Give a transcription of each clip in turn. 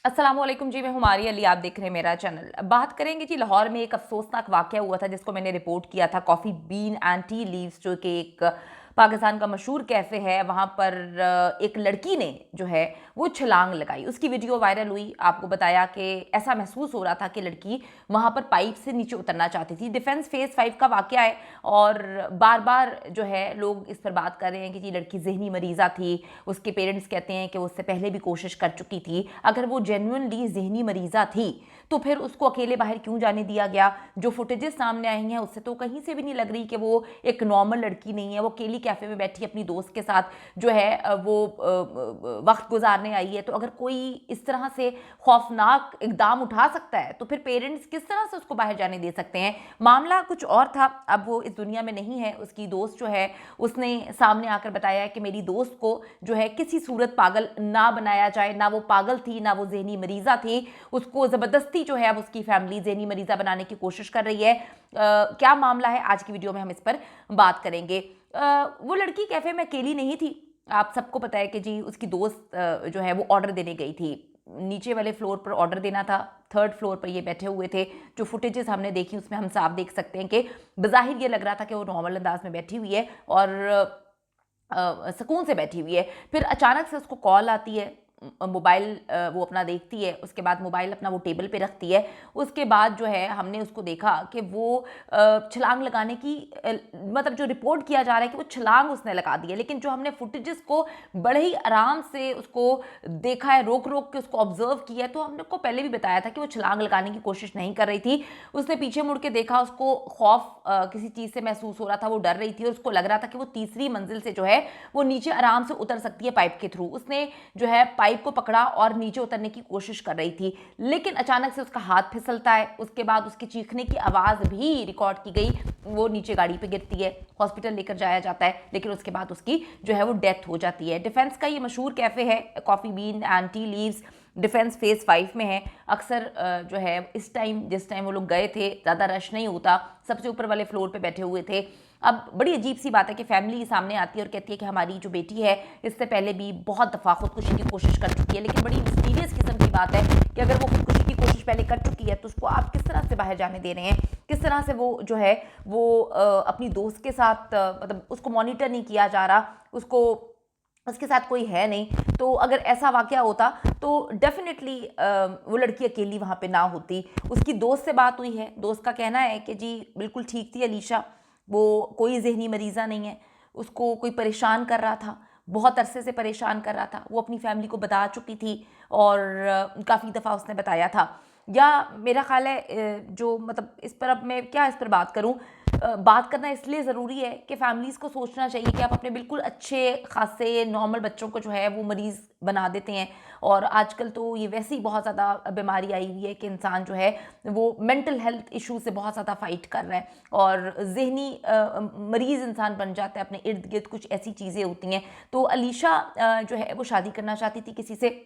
अस्सलामुअलैकुम जी, मैं हुमारी अली, आप देख रहे हैं मेरा चैनल। बात करेंगे जी, लाहौर में एक अफसोसनाक वाक़या हुआ था जिसको मैंने रिपोर्ट किया था। Coffee been and tea leaves जो कि एक पाकिस्तान का मशहूर कैफ़े है, वहाँ पर एक लड़की ने जो है वो छलांग लगाई। उसकी वीडियो वायरल हुई। आपको बताया कि ऐसा महसूस हो रहा था कि लड़की वहाँ पर पाइप से नीचे उतरना चाहती थी। डिफेंस फेज़ 5 का वाक़या है और बार बार जो है लोग इस पर बात कर रहे हैं कि जी लड़की ज़हनी मरीज़ा थी। उसके पेरेंट्स कहते हैं कि वो उससे पहले भी कोशिश कर चुकी थी। अगर वो जेन्युइनली ज़हनी मरीज़ा थी तो फिर उसको अकेले बाहर क्यों जाने दिया गया? जो फुटेजेस सामने आई हैं उससे तो कहीं से भी नहीं लग रही कि वो एक नॉर्मल लड़की नहीं है। वो अकेली कैफ़े में बैठी अपनी दोस्त के साथ जो है वो वक्त गुजारने आई है। तो अगर कोई इस तरह से खौफनाक इकदाम उठा सकता है तो फिर पेरेंट्स किस तरह से उसको बाहर जाने दे सकते हैं? मामला कुछ और था। अब वो इस दुनिया में नहीं है। उसकी दोस्त जो है उसने सामने आकर बताया है कि मेरी दोस्त को जो है किसी सूरत पागल ना बनाया जाए। ना वो पागल थी, ना वो ज़हनी मरीज़ा थी। उसको ज़बरदस्ती जो है अब उसकी फैमिली ज़हनी मरीज़ा बनाने की कोशिश कर रही है। क्या मामला है, आज की वीडियो में हम इस पर बात करेंगे। वो लड़की कैफ़े में अकेली नहीं थी। आप सबको पता है कि जी उसकी दोस्त जो है वो ऑर्डर देने गई थी। नीचे वाले फ्लोर पर ऑर्डर देना था, थर्ड फ्लोर पर ये बैठे हुए थे। जो फुटेजेस हमने देखी उसमें हम साफ देख सकते हैं कि बज़ाहिर ये लग रहा था कि वो नॉर्मल अंदाज में बैठी हुई है और सुकून से बैठी हुई है। फिर अचानक से उसको कॉल आती है। मोबाइल वो अपना देखती है। उसके बाद मोबाइल अपना वो टेबल पे रखती है। उसके बाद जो है हमने उसको देखा कि वो छलांग लगाने की मतलब जो रिपोर्ट किया जा रहा है कि वो छलांग उसने लगा दी है। लेकिन जो हमने फुटेजेस को बड़े ही आराम से उसको देखा है, रोक रोक के उसको ऑब्जर्व किया है, तो हमने को पहले भी बताया था कि वो छलांग लगाने की कोशिश नहीं कर रही थी। उसने पीछे मुड़ के देखा, उसको खौफ किसी चीज़ से महसूस हो रहा था। वो डर रही थी और उसको लग रहा था कि वो तीसरी मंजिल से जो है वो नीचे आराम से उतर सकती है पाइप के थ्रू। उसने जो है पाइप को पकड़ा और नीचे उतरने की कोशिश कर रही थी। लेकिन अचानक से उसका हाथ फिसलता है। उसके बाद उसकी चीखने की आवाज़ भी रिकॉर्ड की गई। वो नीचे गाड़ी पे गिरती है, हॉस्पिटल लेकर जाया जाता है, लेकिन उसके बाद उसकी जो है वो डेथ हो जाती है। डिफेंस का ये मशहूर कैफ़े है, coffee been and tea leaves, defence phase 5 में है। अक्सर जो है इस टाइम, जिस टाइम वो लोग गए थे, ज़्यादा रश नहीं होता। सबसे ऊपर वाले फ्लोर पे बैठे हुए थे। अब बड़ी अजीब सी बात है कि फैमिली सामने आती है और कहती है कि हमारी जो बेटी है इससे पहले भी बहुत दफ़ा खुदकुशी की कोशिश कर चुकी है। लेकिन बड़ी मिस्टीरियस किस्म की बात है कि अगर वो खुदकुशी की कोशिश पहले कर चुकी है तो उसको आप किस तरह से बाहर जाने दे रहे हैं? किस तरह से वो जो है वो अपनी दोस्त के साथ मतलब उसको मॉनिटर नहीं किया जा रहा, उसको उसके साथ कोई है नहीं। तो अगर ऐसा वाक़या होता तो डेफ़िनेटली वो लड़की अकेली वहाँ पे ना होती। उसकी दोस्त से बात हुई है। दोस्त का कहना है कि जी बिल्कुल ठीक थी अलीशा, वो कोई ज़हनी मरीज़ा नहीं है। उसको कोई परेशान कर रहा था, बहुत अरसे से परेशान कर रहा था। वो अपनी फ़ैमिली को बता चुकी थी और काफ़ी दफ़ा उसने बताया था। या मेरा ख़्याल है जो मतलब इस पर अब मैं क्या इस पर बात करूँ, बात करना इसलिए ज़रूरी है कि फैमिलीज़ को सोचना चाहिए कि आप अपने बिल्कुल अच्छे खासे नॉर्मल बच्चों को जो है वो मरीज़ बना देते हैं। और आजकल तो ये वैसे ही बहुत ज़्यादा बीमारी आई हुई है कि इंसान जो है वो मेंटल हेल्थ इशू से बहुत ज़्यादा फाइट कर रहा है और ज़हनी मरीज़ इंसान बन जाता है। अपने इर्द गिर्द कुछ ऐसी चीज़ें होती हैं। तो अलीशा जो है वो शादी करना चाहती थी किसी से।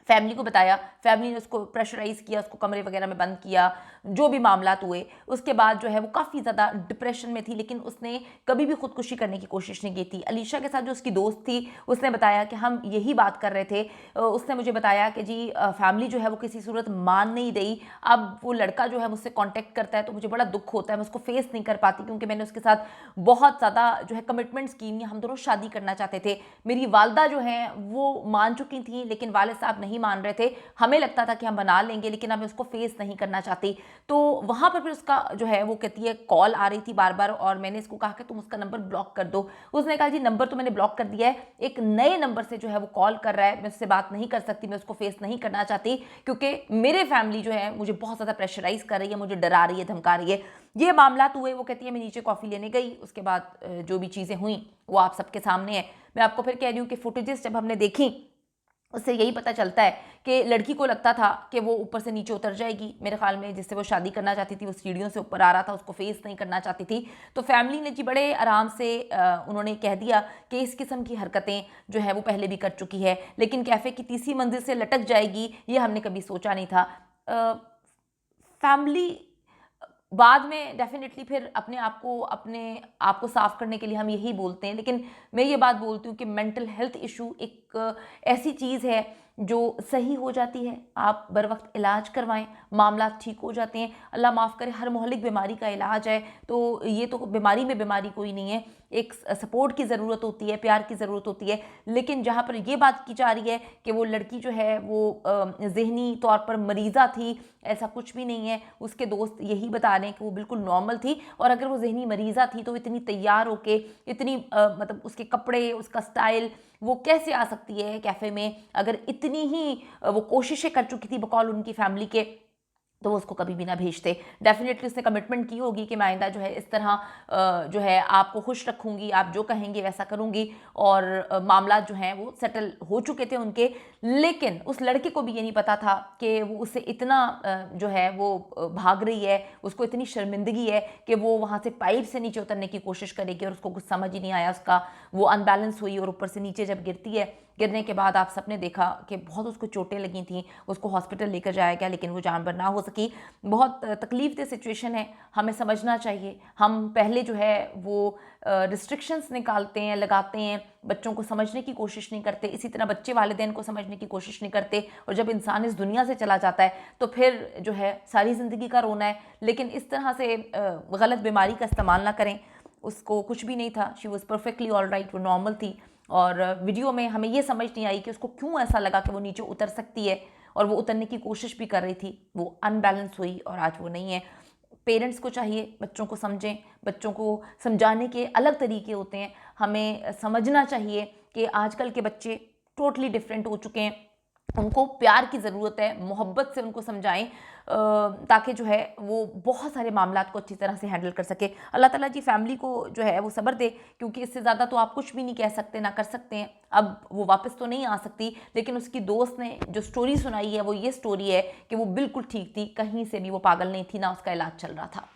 फैमिली को बताया, फैमिली ने उसको प्रेशराइज़ किया, उसको कमरे वगैरह में बंद किया, जो भी मामलात हुए। उसके बाद जो है वो काफ़ी ज़्यादा डिप्रेशन में थी, लेकिन उसने कभी भी खुदकुशी करने की कोशिश नहीं की थी। अलीशा के साथ जो उसकी दोस्त थी, उसने बताया कि हम यही बात कर रहे थे। उसने मुझे बताया कि जी फैमिली जो है वो किसी सूरत मान नहीं रही। अब वो लड़का जो है मुझसे कॉन्टैक्ट करता है तो मुझे बड़ा दुःख होता है, मैं उसको फेस नहीं कर पाती क्योंकि मैंने उसके साथ बहुत ज़्यादा जो है कमिटमेंट्स की हुई हैं। हम दोनों शादी करना चाहते थे। मेरी वालदा जो हैं वो मान चुकी थी, लेकिन वालिद साहब नहीं मान रहे थे। हमें लगता था कि हम बना लेंगे, लेकिन अब मैं उसको फेस नहीं करना चाहती। तो वहाँ पर फिर उसका जो है वो कहती है कॉल आ रही थी बार-बार और मैंने इसको कहा कि तुम उसका नंबर ब्लॉक कर दो। उसने कहा जी नंबर तो मैंने ब्लॉक कर दिया है, एक नए नंबर से जो है वो कॉल कर रहा है, मैं उससे बात नहीं कर सकती, मैं उसको फेस नहीं करना चाहती क्योंकि मेरे फैमिली जो है मुझे बहुत ज़्यादा प्रेशराइज़ कर रही है, मुझे डरा रही है, धमका रही है। ये मामलात हुए। वो कहती है मैं नीचे कॉफ़ी लेने गई, उसके बाद जो भी चीज़ें हुई वो आप सबके सामने है। मैं आपको फिर कह रही हूँ कि फुटेजेस जब हमने देखी उससे यही पता चलता है कि लड़की को लगता था कि वो ऊपर से नीचे उतर जाएगी। मेरे ख्याल में जिससे वो शादी करना चाहती थी वो सीढ़ियों से ऊपर आ रहा था, उसको फेस नहीं करना चाहती थी। तो फैमिली ने जी बड़े आराम से उन्होंने कह दिया कि इस किस्म की हरकतें जो है वो पहले भी कर चुकी है, लेकिन कैफ़े की तीसरी मंजिल से लटक जाएगी ये हमने कभी सोचा नहीं था। फैमिली बाद में डेफ़िनेटली फिर अपने आप को साफ़ करने के लिए हम यही बोलते हैं, लेकिन मैं ये बात बोलती हूँ कि मेंटल हेल्थ इशू एक एक ऐसी चीज़ है जो सही हो जाती है। आप बर वक्त इलाज करवाएं, मामला ठीक हो जाते हैं। अल्लाह माफ़ करे, हर मोहलिक बीमारी का इलाज है, तो ये तो बीमारी में बीमारी कोई नहीं है। एक सपोर्ट की ज़रूरत होती है, प्यार की ज़रूरत होती है। लेकिन जहाँ पर ये बात की जा रही है कि वो लड़की जो है वो ज़हनी तौर पर मरीज़ा थी, ऐसा कुछ भी नहीं है। उसके दोस्त यही बता रहे हैं कि वो बिल्कुल नॉर्मल थी, और अगर वो ज़हनी मरीज़ा थी तो इतनी तैयार होके, इतनी मतलब उसके कपड़े, उसका स्टाइल, वो कैसे आ सकती है कैफ़े में? अगर इतनी ही वो कोशिशें कर चुकी थी बकौल उनकी फैमिली के, तो वो उसको कभी भी ना भेजते। डेफ़िनेटली उसने कमिटमेंट की होगी कि मैं आइंदा जो है इस तरह जो है आपको खुश रखूँगी, आप जो कहेंगे वैसा करूँगी, और मामला जो हैं वो सेटल हो चुके थे उनके। लेकिन उस लड़के को भी ये नहीं पता था कि वो उससे इतना जो है वो भाग रही है, उसको इतनी शर्मिंदगी है कि वो वहाँ से पाइप से नीचे उतरने की कोशिश करेगी, और उसको कुछ समझ ही नहीं आया उसका। वो अनबैलेंस हुई और ऊपर से नीचे जब गिरती है, गिरने के बाद आप सबने देखा कि बहुत उसको चोटें लगी थी। उसको हॉस्पिटल लेकर जाया गया, लेकिन वो जानबर ना हो सकी। बहुत तकलीफ दे सिचुएशन है, हमें समझना चाहिए। हम पहले जो है वो रिस्ट्रिक्शंस निकालते हैं, लगाते हैं, बच्चों को समझने की कोशिश नहीं करते। इसी तरह बच्चे वालिदैन को समझने की कोशिश नहीं करते, और जब इंसान इस दुनिया से चला जाता है तो फिर जो है सारी ज़िंदगी का रोना है। लेकिन इस तरह से गलत बीमारी का इस्तेमाल ना करें। उसको कुछ भी नहीं था, she was perfectly all right, वो नॉर्मल थी। और वीडियो में हमें ये समझ नहीं आई कि उसको क्यों ऐसा लगा कि वो नीचे उतर सकती है, और वो उतरने की कोशिश भी कर रही थी। वो अनबैलेंस हुई और आज वो नहीं है। पेरेंट्स को चाहिए बच्चों को समझें, बच्चों को समझाने के अलग तरीके होते हैं। हमें समझना चाहिए कि आजकल के बच्चे टोटली डिफरेंट हो चुके हैं। उनको प्यार की ज़रूरत है, मोहब्बत से उनको समझाएं, ताकि जो है वो बहुत सारे मामलात को अच्छी तरह से हैंडल कर सके। अल्लाह ताला जी फैमिली को जो है वो सब्र दे, क्योंकि इससे ज़्यादा तो आप कुछ भी नहीं कह सकते, ना कर सकते हैं। अब वो वापस तो नहीं आ सकती, लेकिन उसकी दोस्त ने जो स्टोरी सुनाई है वो ये स्टोरी है कि वो बिल्कुल ठीक थी, कहीं से भी वो पागल नहीं थी, ना उसका इलाज चल रहा था।